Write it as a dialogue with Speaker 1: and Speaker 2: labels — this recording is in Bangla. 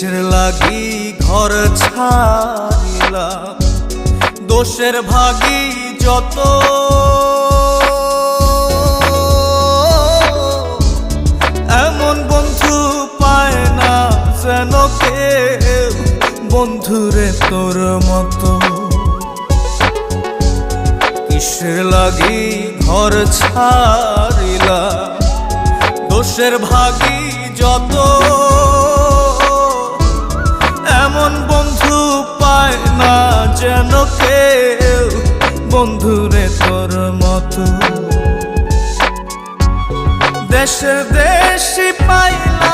Speaker 1: কিসের লাগি ঘর ছাড়িলাম, দোষের ভাগী যত, এমন বন্ধু পায় না যেন কেউ, বন্ধুরে তোর মতো। কিসের লাগি ঘর ছাড়িলাম, দোষের ভাগী যত, এমন বন্ধু পায় না যেন কেউ, বন্ধুরে তোর মতো। দেশে দেশি পাইলাম